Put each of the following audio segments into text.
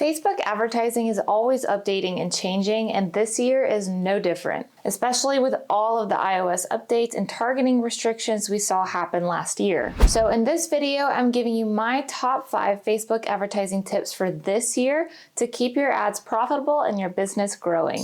Facebook advertising is always updating and changing, and this year is no different, especially with all of the iOS updates and targeting restrictions we saw happen last year. So in this video, I'm giving you my top 5 Facebook advertising tips for this year to keep your ads profitable and your business growing.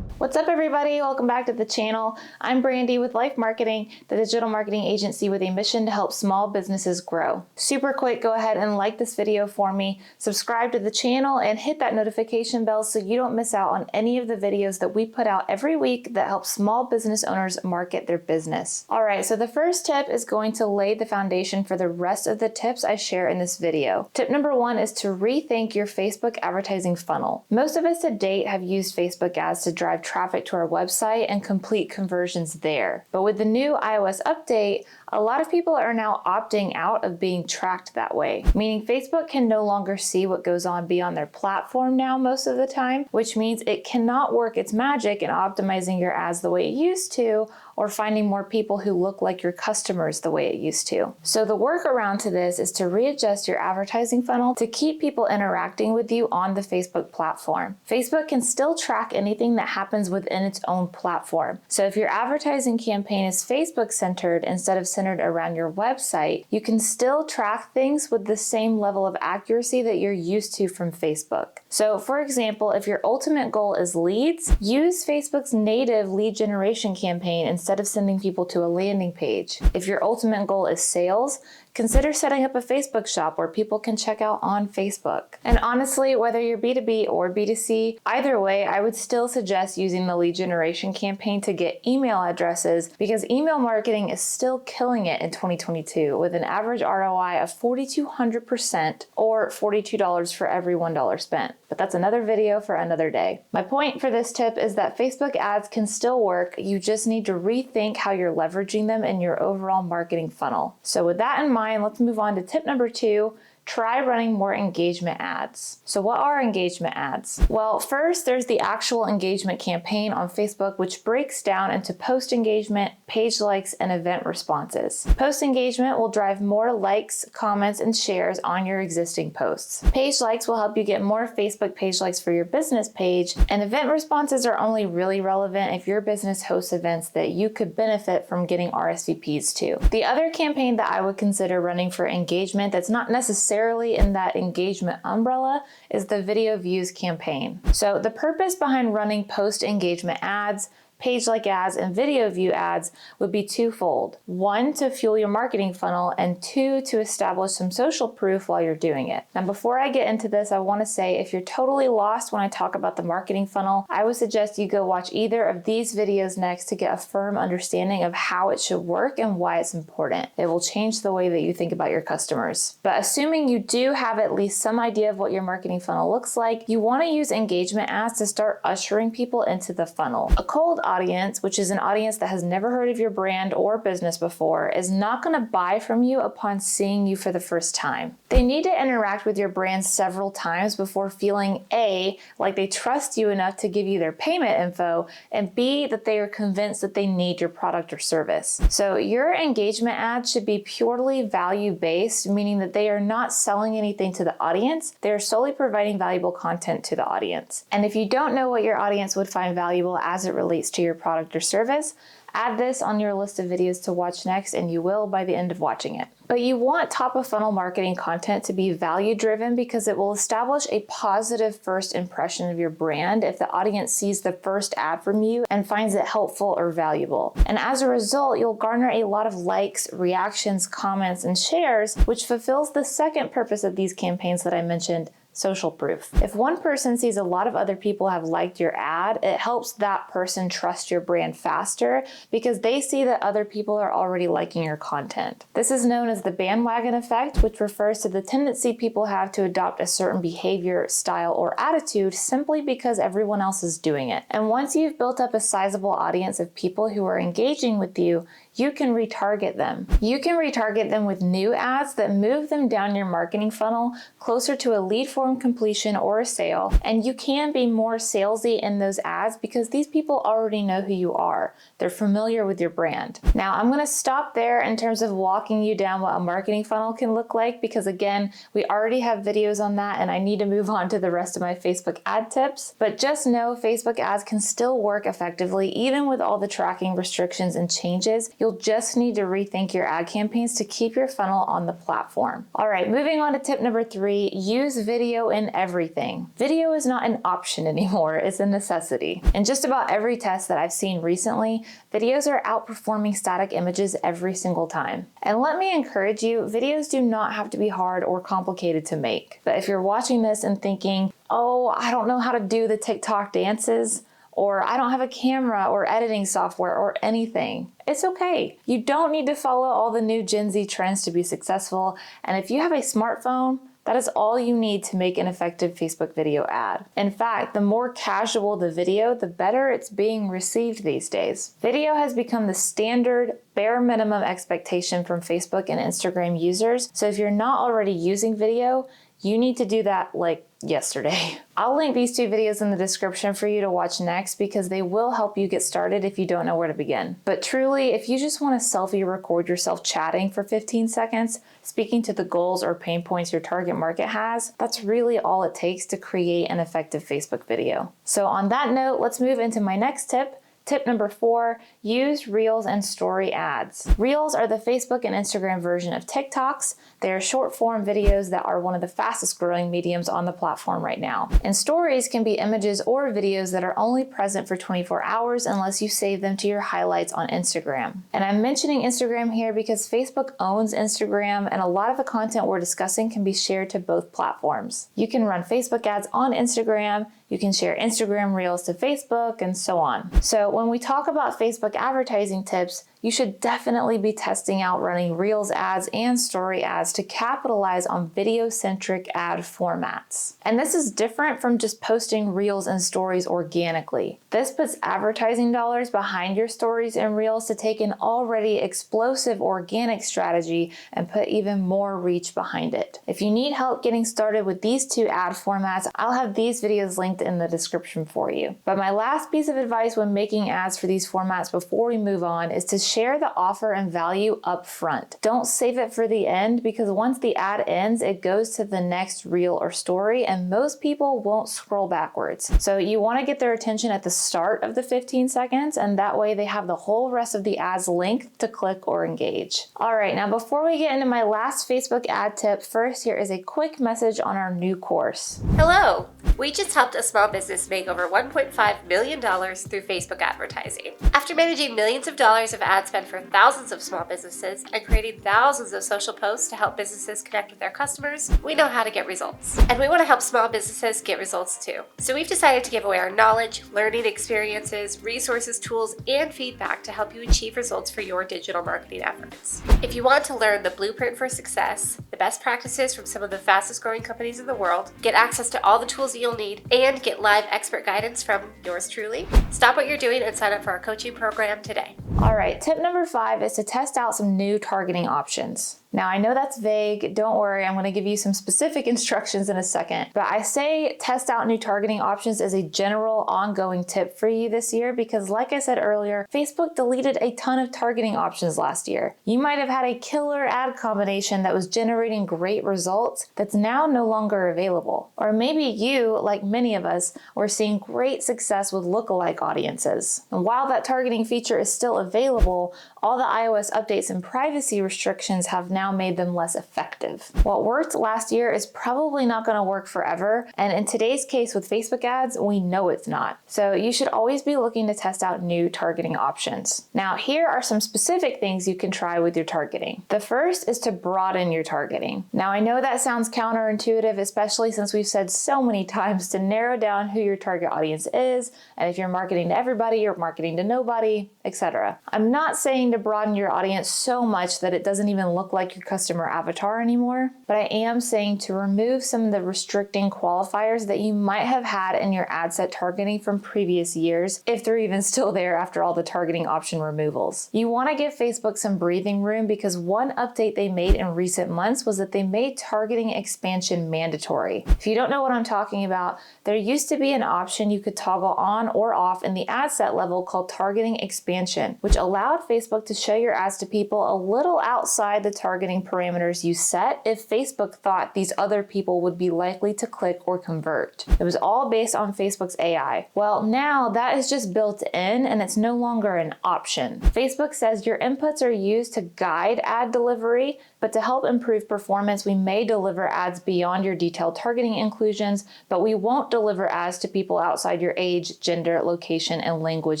What's up, everybody? Welcome back to the channel. I'm Brandy with LYFE Marketing, the digital marketing agency with a mission to help small businesses grow. Super quick, go ahead and like this video for me, subscribe to the channel, and hit that notification bell so you don't miss out on any of the videos that we put out every week that help small business owners market their business. All right, so the first tip is going to lay the foundation for the rest of the tips I share in this video. Tip number 1 is to rethink your Facebook advertising funnel. Most of us to date have used Facebook ads to drive traffic to our website and complete conversions there. But with the new iOS update, a lot of people are now opting out of being tracked that way, meaning Facebook can no longer see what goes on beyond their platform now most of the time, which means it cannot work its magic in optimizing your ads the way it used to, or finding more people who look like your customers the way it used to. So the workaround to this is to readjust your advertising funnel to keep people interacting with you on the Facebook platform. Facebook can still track anything that happens within its own platform. So if your advertising campaign is Facebook centered instead of centered around your website, you can still track things with the same level of accuracy that you're used to from Facebook. So for example, if your ultimate goal is leads, use Facebook's native lead generation campaign instead of sending people to a landing page. If your ultimate goal is sales, consider setting up a Facebook shop where people can check out on Facebook. And honestly, whether you're B2B or B2C, either way, I would still suggest using the lead generation campaign to get email addresses, because email marketing is still killing it in 2022 with an average ROI of 4,200% or $42 for every $1 spent. But that's another video for another day. My point for this tip is that Facebook ads can still work. You just need to rethink how you're leveraging them in your overall marketing funnel. So with that in mind, let's move on to tip number 2. Try running more engagement ads. So what are engagement ads? Well, first, there's the actual engagement campaign on Facebook, which breaks down into post engagement, page likes, and event responses. Post engagement will drive more likes, comments, and shares on your existing posts. Page likes will help you get more Facebook page likes for your business page, and event responses are only really relevant if your business hosts events that you could benefit from getting RSVPs to. The other campaign that I would consider running for engagement that's not necessarily in that engagement umbrella is the video views campaign. So the purpose behind running post engagement ads, page like ads, and video view ads would be twofold. 1, to fuel your marketing funnel, and 2, to establish some social proof while you're doing it. Now, before I get into this, I want to say if you're totally lost when I talk about the marketing funnel, I would suggest you go watch either of these videos next to get a firm understanding of how it should work and why it's important. It will change the way that you think about your customers. But assuming you do have at least some idea of what your marketing funnel looks like, you want to use engagement ads to start ushering people into the funnel. A cold audience, which is an audience that has never heard of your brand or business before, is not going to buy from you upon seeing you for the first time. They need to interact with your brand several times before feeling A, like they trust you enough to give you their payment info, and B, that they are convinced that they need your product or service. So your engagement ads should be purely value-based, meaning that they are not selling anything to the audience. They are solely providing valuable content to the audience. And if you don't know what your audience would find valuable as it relates to your product or service, add this on your list of videos to watch next, and you will by the end of watching it. But you want top of funnel marketing content to be value driven because it will establish a positive first impression of your brand if the audience sees the first ad from you and finds it helpful or valuable. And as a result, you'll garner a lot of likes, reactions, comments, and shares, which fulfills the second purpose of these campaigns that I mentioned, social proof. If one person sees a lot of other people have liked your ad, it helps that person trust your brand faster because they see that other people are already liking your content. This is known as the bandwagon effect, which refers to the tendency people have to adopt a certain behavior, style, or attitude simply because everyone else is doing it. And once you've built up a sizable audience of people who are engaging with you, you can retarget them. You can retarget them with new ads that move them down your marketing funnel closer to a lead form completion or a sale, and you can be more salesy in those ads because these people already know who you are. They're familiar with your brand. Now, I'm going to stop there in terms of walking you down what a marketing funnel can look like because, again, we already have videos on that and I need to move on to the rest of my Facebook ad tips. But just know Facebook ads can still work effectively even with all the tracking restrictions and changes. You'll just need to rethink your ad campaigns to keep your funnel on the platform. All right, moving on to tip number 3, use video in everything. Video is not an option anymore, it's a necessity. In just about every test that I've seen recently, videos are outperforming static images every single time. And let me encourage you, videos do not have to be hard or complicated to make. But if you're watching this and thinking, oh, I don't know how to do the TikTok dances, or I don't have a camera or editing software or anything, it's okay. You don't need to follow all the new Gen Z trends to be successful. And if you have a smartphone, that is all you need to make an effective Facebook video ad. In fact, the more casual the video, the better it's being received these days. Video has become the standard, bare minimum expectation from Facebook and Instagram users. So if you're not already using video, you need to do that like yesterday. I'll link these 2 videos in the description for you to watch next because they will help you get started if you don't know where to begin. But truly, if you just want to selfie record yourself chatting for 15 seconds, speaking to the goals or pain points your target market has, that's really all it takes to create an effective Facebook video. So on that note, let's move into my next tip. Tip number 4, use Reels and Story ads. Reels are the Facebook and Instagram version of TikToks. They are short form videos that are one of the fastest growing mediums on the platform right now. And stories can be images or videos that are only present for 24 hours unless you save them to your highlights on Instagram. And I'm mentioning Instagram here because Facebook owns Instagram and a lot of the content we're discussing can be shared to both platforms. You can run Facebook ads on Instagram, you can share Instagram Reels to Facebook, and so on. So when we talk about Facebook advertising tips, you should definitely be testing out running Reels ads and Story ads to capitalize on video-centric ad formats. And this is different from just posting Reels and Stories organically. This puts advertising dollars behind your Stories and Reels to take an already explosive organic strategy and put even more reach behind it. If you need help getting started with these 2 ad formats, I'll have these videos linked in the description for you. But my last piece of advice when making ads for these formats before we move on is to share the offer and value up front. Don't save it for the end because once the ad ends, it goes to the next reel or story and most people won't scroll backwards. So you want to get their attention at the start of the 15 seconds and that way they have the whole rest of the ads linked to click or engage. All right, now before we get into my last Facebook ad tip, first here is a quick message on our new course. Hello! We just helped a small business make over $1.5 million through Facebook advertising. After managing millions of dollars of ad spend for thousands of small businesses and creating thousands of social posts to help businesses connect with their customers, we know how to get results. And we want to help small businesses get results too. So we've decided to give away our knowledge, learning experiences, resources, tools, and feedback to help you achieve results for your digital marketing efforts. If you want to learn the blueprint for success, the best practices from some of the fastest growing companies in the world, get access to all the tools you'll need, and get live expert guidance from yours truly, stop what you're doing and sign up for our coaching program today. All right, tip number 5 is to test out some new targeting options. Now, I know that's vague. Don't worry, I'm going to give you some specific instructions in a second. But I say test out new targeting options as a general ongoing tip for you this year because like I said earlier, Facebook deleted a ton of targeting options last year. You might have had a killer ad combination that was generating great results that's now no longer available. Or maybe you, like many of us, were seeing great success with lookalike audiences. And while that targeting feature is still available, all the iOS updates and privacy restrictions have now made them less effective. What worked last year is probably not going to work forever, and in today's case with Facebook ads, we know it's not. So you should always be looking to test out new targeting options. Now, here are some specific things you can try with your targeting. The first is to broaden your targeting. Now, I know that sounds counterintuitive, especially since we've said so many times to narrow down who your target audience is, and if you're marketing to everybody, you're marketing to nobody, etc. etc. I'm not saying to broaden your audience so much that it doesn't even look like your customer avatar anymore, but I am saying to remove some of the restricting qualifiers that you might have had in your ad set targeting from previous years, if they're even still there after all the targeting option removals. You want to give Facebook some breathing room because one update they made in recent months was that they made targeting expansion mandatory. If you don't know what I'm talking about, there used to be an option you could toggle on or off in the ad set level called targeting expansion, which allowed Facebook to show your ads to people a little outside the targeting parameters you set if Facebook thought these other people would be likely to click or convert. It was all based on Facebook's AI. Well, now that is just built in and it's no longer an option. Facebook says your inputs are used to guide ad delivery, but to help improve performance, we may deliver ads beyond your detailed targeting inclusions, but we won't deliver ads to people outside your age, gender, location, and language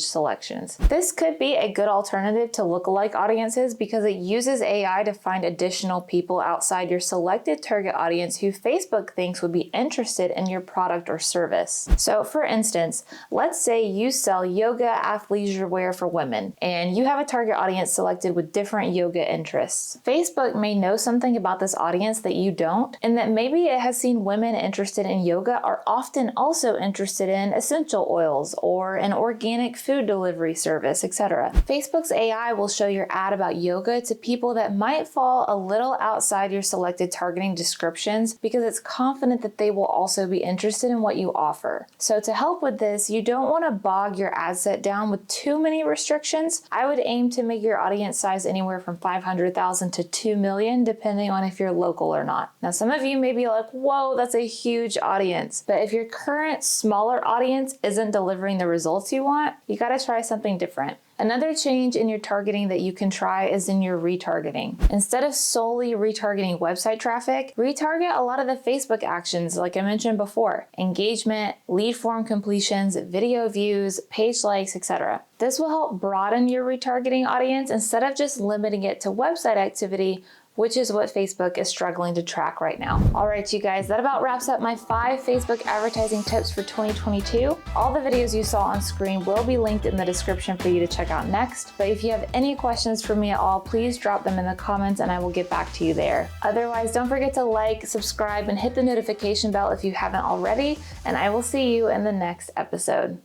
selections. This could be a good alternative to lookalike audiences because it uses AI to find additional people outside your selected target audience who Facebook thinks would be interested in your product or service. So for instance, let's say you sell yoga athleisure wear for women, and you have a target audience selected with different yoga interests. Facebook may know something about this audience that you don't, and that maybe it has seen women interested in yoga are often also interested in essential oils or an organic food delivery service, etc. Facebook's AI will show your ad about yoga to people that might fall a little outside your selected targeting descriptions because it's confident that they will also be interested in what you offer. So to help with this, you don't want to bog your ad set down with too many restrictions. I would aim to make your audience size anywhere from 500,000 to 2 million, depending on if you're local or not. Now, some of you may be like, whoa, that's a huge audience. But if your current smaller audience isn't delivering the results you want, you got to try something different. Another change in your targeting that you can try is in your retargeting. Instead of solely retargeting website traffic, retarget a lot of the Facebook actions like I mentioned before: engagement, lead form completions, video views, page likes, etc. This will help broaden your retargeting audience instead of just limiting it to website activity, which is what Facebook is struggling to track right now. All right, you guys, that about wraps up my 5 Facebook advertising tips for 2022. All the videos you saw on screen will be linked in the description for you to check out next. But if you have any questions for me at all, please drop them in the comments and I will get back to you there. Otherwise, don't forget to like, subscribe, and hit the notification bell if you haven't already, and I will see you in the next episode.